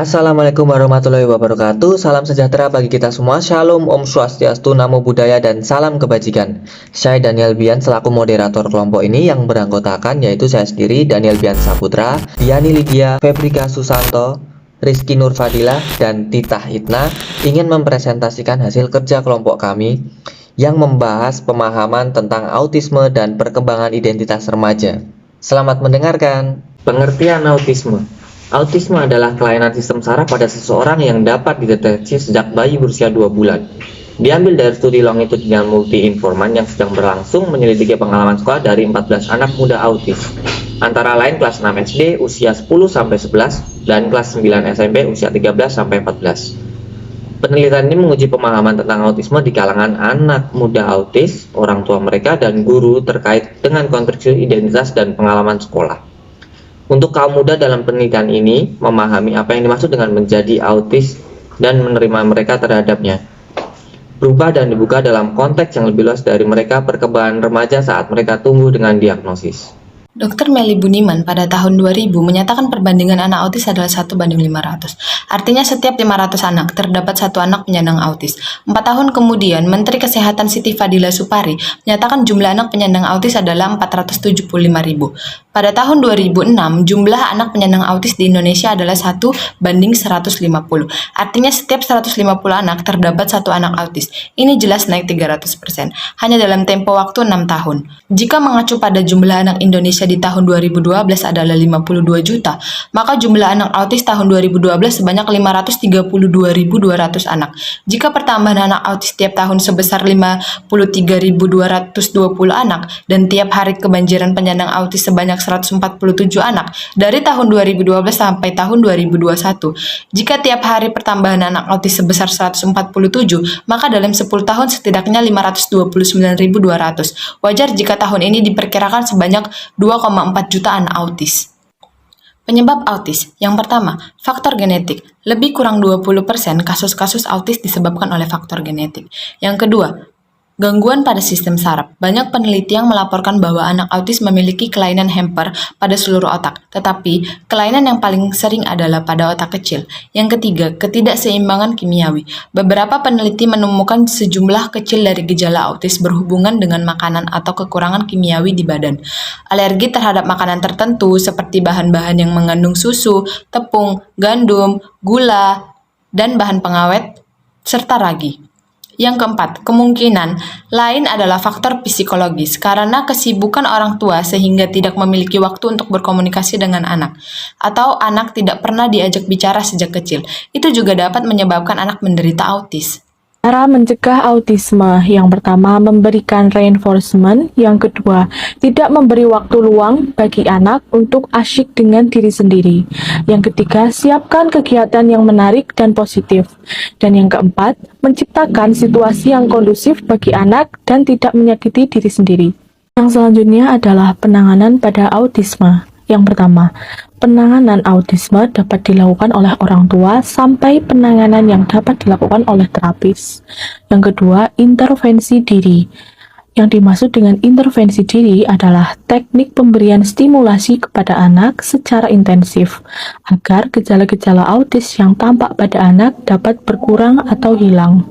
Assalamualaikum warahmatullahi wabarakatuh. Salam sejahtera bagi kita semua. Shalom, Om Swastiastu, Namo Buddhaya, dan salam kebajikan. Saya Daniel Bian selaku moderator kelompok ini yang beranggotakan yaitu saya sendiri, Daniel Bian Saputra, Diani Lydia, Febrika Susanto, Rizky Nur Fadilah, dan Tita Hitna ingin mempresentasikan hasil kerja kelompok kami yang membahas pemahaman tentang autisme dan perkembangan identitas remaja. Selamat mendengarkan. Pengertian autisme. Autisme adalah kelainan sistem saraf pada seseorang yang dapat dideteksi sejak bayi berusia 2 bulan. Diambil dari studi longitudinal multi-informan yang sedang berlangsung menyelidiki pengalaman sekolah dari 14 anak muda autis, antara lain kelas 6 SD usia 10-11 dan kelas 9 SMP usia 13-14. Penelitian ini menguji pemahaman tentang autisme di kalangan anak muda autis, orang tua mereka, dan guru terkait dengan konstruksi identitas dan pengalaman sekolah. Untuk kaum muda dalam penelitian ini, memahami apa yang dimaksud dengan menjadi autis dan menerima mereka terhadapnya. Berubah dan dibuka dalam konteks yang lebih luas dari mereka perkembangan remaja saat mereka tumbuh dengan diagnosis. Dr. Melly Buniman pada tahun 2000 menyatakan perbandingan anak autis adalah 1:500. Artinya setiap 500 anak terdapat satu anak penyandang autis. 4 tahun kemudian, Menteri Kesehatan Siti Fadila Supari menyatakan jumlah anak penyandang autis adalah 475.000. Pada tahun 2006, jumlah anak penyandang autis di Indonesia adalah 1:150. Artinya setiap 150 anak terdapat satu anak autis. Ini jelas naik 300%, hanya dalam tempo waktu 6 tahun. Jika mengacu pada jumlah anak Indonesia di tahun 2012 adalah 52 juta, maka jumlah anak autis tahun 2012 sebanyak 532.200 anak. Jika pertambahan anak autis tiap tahun sebesar 53.220 anak dan tiap hari kebanjiran penyandang autis sebanyak 147 anak dari tahun 2012 sampai tahun 2021. Jika tiap hari pertambahan anak autis sebesar 147, maka dalam 10 tahun setidaknya 529.200. Wajar jika tahun ini diperkirakan sebanyak 2,4 juta anak autis. Penyebab autis. Yang pertama, faktor genetik. Lebih kurang 20% kasus-kasus autis disebabkan oleh faktor genetik. Yang kedua, gangguan pada sistem saraf. Banyak peneliti yang melaporkan bahwa anak autis memiliki kelainan hamper pada seluruh otak, tetapi kelainan yang paling sering adalah pada otak kecil. Yang ketiga, ketidakseimbangan kimiawi. Beberapa peneliti menemukan sejumlah kecil dari gejala autis berhubungan dengan makanan atau kekurangan kimiawi di badan. Alergi terhadap makanan tertentu seperti bahan-bahan yang mengandung susu, tepung, gandum, gula, dan bahan pengawet, serta ragi. Yang keempat, kemungkinan lain adalah faktor psikologis karena kesibukan orang tua sehingga tidak memiliki waktu untuk berkomunikasi dengan anak, atau anak tidak pernah diajak bicara sejak kecil. Itu juga dapat menyebabkan anak menderita autis. Cara mencegah autisme, yang pertama memberikan reinforcement, yang kedua tidak memberi waktu luang bagi anak untuk asyik dengan diri sendiri, yang ketiga siapkan kegiatan yang menarik dan positif, dan yang keempat menciptakan situasi yang kondusif bagi anak dan tidak menyakiti diri sendiri. Yang selanjutnya adalah penanganan pada autisme. Yang pertama, penanganan autisme dapat dilakukan oleh orang tua sampai penanganan yang dapat dilakukan oleh terapis. Yang kedua, intervensi diri. Yang dimaksud dengan intervensi diri adalah teknik pemberian stimulasi kepada anak secara intensif agar gejala-gejala autis yang tampak pada anak dapat berkurang atau hilang.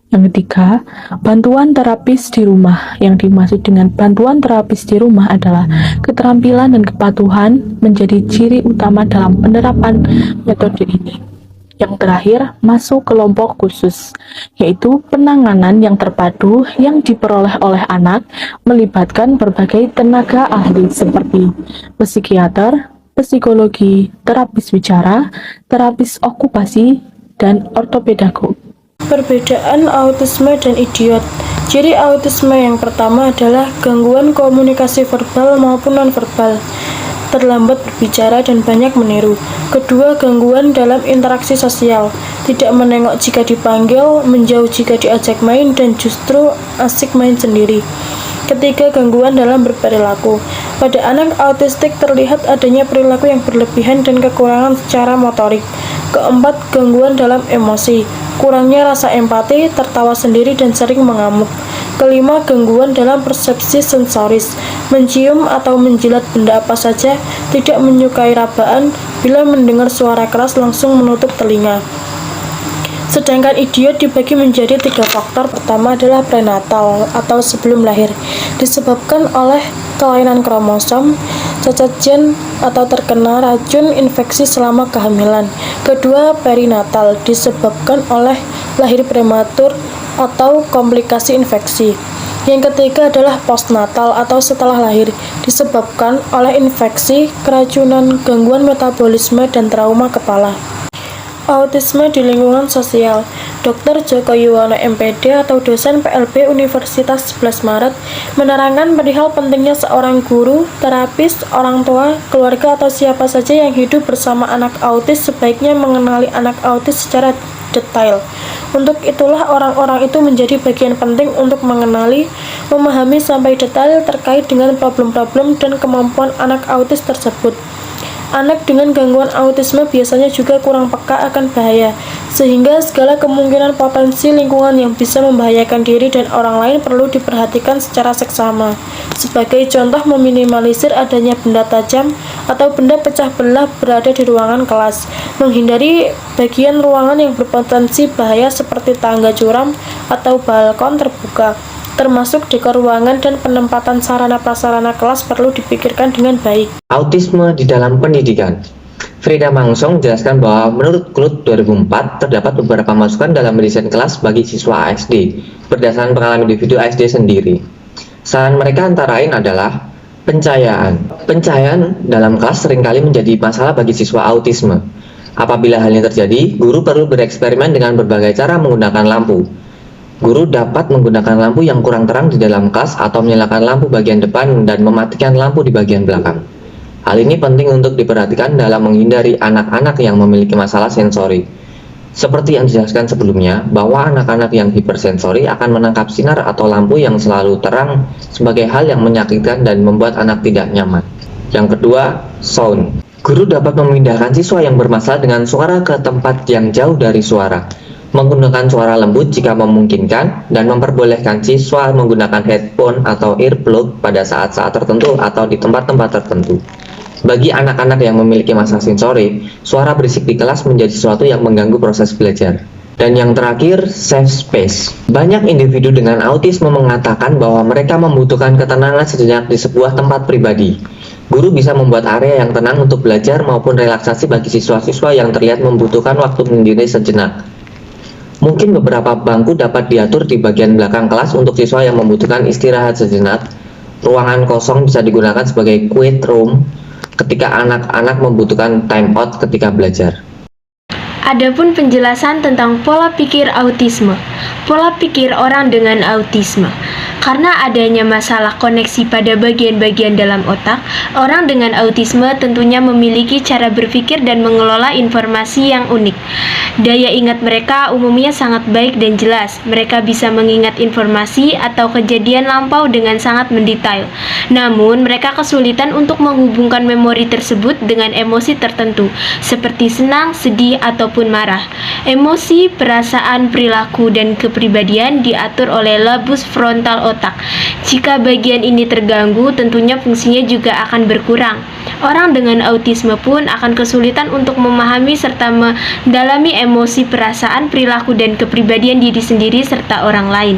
Yang ketiga, bantuan terapis di rumah. Yang dimaksud dengan bantuan terapis di rumah adalah keterampilan dan kepatuhan menjadi ciri utama dalam penerapan metode ini. Yang terakhir, masuk kelompok khusus, yaitu penanganan yang terpadu yang diperoleh oleh anak melibatkan berbagai tenaga ahli seperti psikiater, psikologi, terapis bicara, terapis okupasi, dan ortopedagog. Perbedaan autisme dan idiot. Ciri autisme yang pertama adalah gangguan komunikasi verbal maupun nonverbal, terlambat berbicara dan banyak meniru. Kedua, gangguan dalam interaksi sosial, tidak menengok jika dipanggil, menjauh jika diajak main, dan justru asik main sendiri. Ketiga, gangguan dalam berperilaku. Pada anak autistik terlihat adanya perilaku yang berlebihan dan kekurangan secara motorik. Keempat, gangguan dalam emosi, kurangnya rasa empati, tertawa sendiri, dan sering mengamuk. Kelima, gangguan dalam persepsi sensoris, mencium atau menjilat benda apa saja, tidak menyukai rabaan, bila mendengar suara keras langsung menutup telinga. Sedangkan idiot dibagi menjadi 3 faktor. Pertama adalah prenatal atau sebelum lahir, disebabkan oleh kelainan kromosom, cacat gen, atau terkena racun infeksi selama kehamilan. Kedua, perinatal, disebabkan oleh lahir prematur atau komplikasi infeksi. Yang ketiga adalah postnatal atau setelah lahir, disebabkan oleh infeksi, keracunan, gangguan metabolisme, dan trauma kepala. Autisme di lingkungan sosial. Dr. Joko Yuwono MPD atau dosen PLB Universitas 11 Maret menerangkan perihal pentingnya seorang guru, terapis, orang tua, keluarga atau siapa saja yang hidup bersama anak autis sebaiknya mengenali anak autis secara detail. Untuk itulah orang-orang itu menjadi bagian penting untuk mengenali, memahami sampai detail terkait dengan problem-problem dan kemampuan anak autis tersebut. Anak dengan gangguan autisme biasanya juga kurang peka akan bahaya, sehingga segala kemungkinan potensi lingkungan yang bisa membahayakan diri dan orang lain perlu diperhatikan secara seksama. Sebagai contoh, meminimalisir adanya benda tajam atau benda pecah belah berada di ruangan kelas, menghindari bagian ruangan yang berpotensi bahaya seperti tangga curam atau balkon terbuka. Termasuk dekor ruangan dan penempatan sarana-prasarana kelas perlu dipikirkan dengan baik. Autisme di dalam pendidikan. Frida Mangsong menjelaskan bahwa menurut KLUT 2004 terdapat beberapa masukan dalam mendesain kelas bagi siswa ASD berdasarkan pengalaman individu ASD sendiri. Saran mereka antara lain adalah pencahayaan. Pencahayaan dalam kelas seringkali menjadi masalah bagi siswa autisme. Apabila hal ini terjadi, guru perlu bereksperimen dengan berbagai cara menggunakan lampu. Guru dapat menggunakan lampu yang kurang terang di dalam kelas atau menyalakan lampu bagian depan dan mematikan lampu di bagian belakang. Hal ini penting untuk diperhatikan dalam menghindari anak-anak yang memiliki masalah sensori. Seperti yang dijelaskan sebelumnya, bahwa anak-anak yang hipersensori akan menangkap sinar atau lampu yang selalu terang sebagai hal yang menyakitkan dan membuat anak tidak nyaman. Yang kedua, sound. Guru dapat memindahkan siswa yang bermasalah dengan suara ke tempat yang jauh dari suara, menggunakan suara lembut jika memungkinkan, dan memperbolehkan siswa menggunakan headphone atau earplug pada saat-saat tertentu atau di tempat-tempat tertentu. Bagi anak-anak yang memiliki masalah sensori, suara berisik di kelas menjadi sesuatu yang mengganggu proses belajar. Dan yang terakhir, safe space. Banyak individu dengan autisme mengatakan bahwa mereka membutuhkan ketenangan sejenak di sebuah tempat pribadi. Guru bisa membuat area yang tenang untuk belajar maupun relaksasi bagi siswa-siswa yang terlihat membutuhkan waktu menyendiri sejenak. Mungkin beberapa bangku dapat diatur di bagian belakang kelas untuk siswa yang membutuhkan istirahat sejenak. Ruangan kosong bisa digunakan sebagai quiet room ketika anak-anak membutuhkan time out ketika belajar. Adapun penjelasan tentang pola pikir autisme. Pola pikir orang dengan autisme. Karena adanya masalah koneksi pada bagian-bagian dalam otak, orang dengan autisme tentunya memiliki cara berpikir dan mengelola informasi yang unik. Daya ingat mereka umumnya sangat baik dan jelas. Mereka bisa mengingat informasi atau kejadian lampau dengan sangat mendetail. Namun, mereka kesulitan untuk menghubungkan memori tersebut dengan emosi tertentu, seperti senang, sedih, ataupun marah. Emosi, perasaan, perilaku, dan kepribadian diatur oleh lobus frontal otak. Jika bagian ini terganggu, tentunya fungsinya juga akan berkurang. Orang dengan autisme pun akan kesulitan untuk memahami serta mendalami emosi, perasaan, perilaku, dan kepribadian diri sendiri serta orang lain.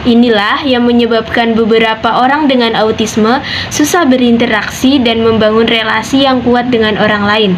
Inilah yang menyebabkan beberapa orang dengan autisme susah berinteraksi dan membangun relasi yang kuat dengan orang lain.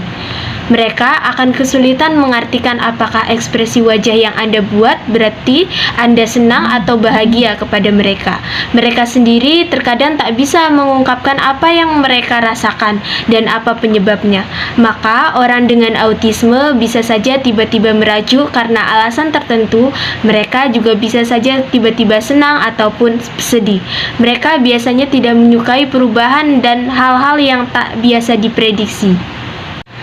Mereka akan kesulitan mengartikan apakah ekspresi wajah yang Anda buat berarti Anda senang atau bahagia kepada mereka. Mereka sendiri terkadang tak bisa mengungkapkan apa yang mereka rasakan dan apa penyebabnya. Maka orang dengan autisme bisa saja tiba-tiba merajuk karena alasan tertentu. Mereka juga bisa saja tiba-tiba senang ataupun sedih. Mereka biasanya tidak menyukai perubahan dan hal-hal yang tak biasa diprediksi.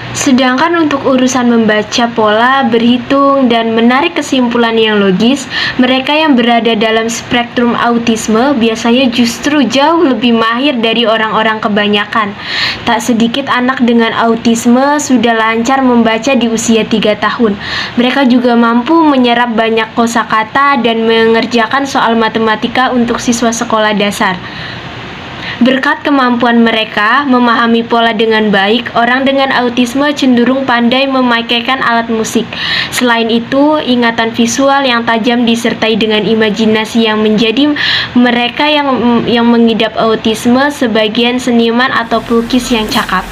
Sedangkan untuk urusan membaca pola, berhitung, dan menarik kesimpulan yang logis, mereka yang berada dalam spektrum autisme biasanya justru jauh lebih mahir dari orang-orang kebanyakan. Tak sedikit anak dengan autisme sudah lancar membaca di usia 3 tahun. Mereka juga mampu menyerap banyak kosakata dan mengerjakan soal matematika untuk siswa sekolah dasar. Berkat kemampuan mereka memahami pola dengan baik, orang dengan autisme cenderung pandai memakaikan alat musik. Selain itu, ingatan visual yang tajam disertai dengan imajinasi yang menjadi mereka yang mengidap autisme sebagian seniman atau pelukis yang cakap.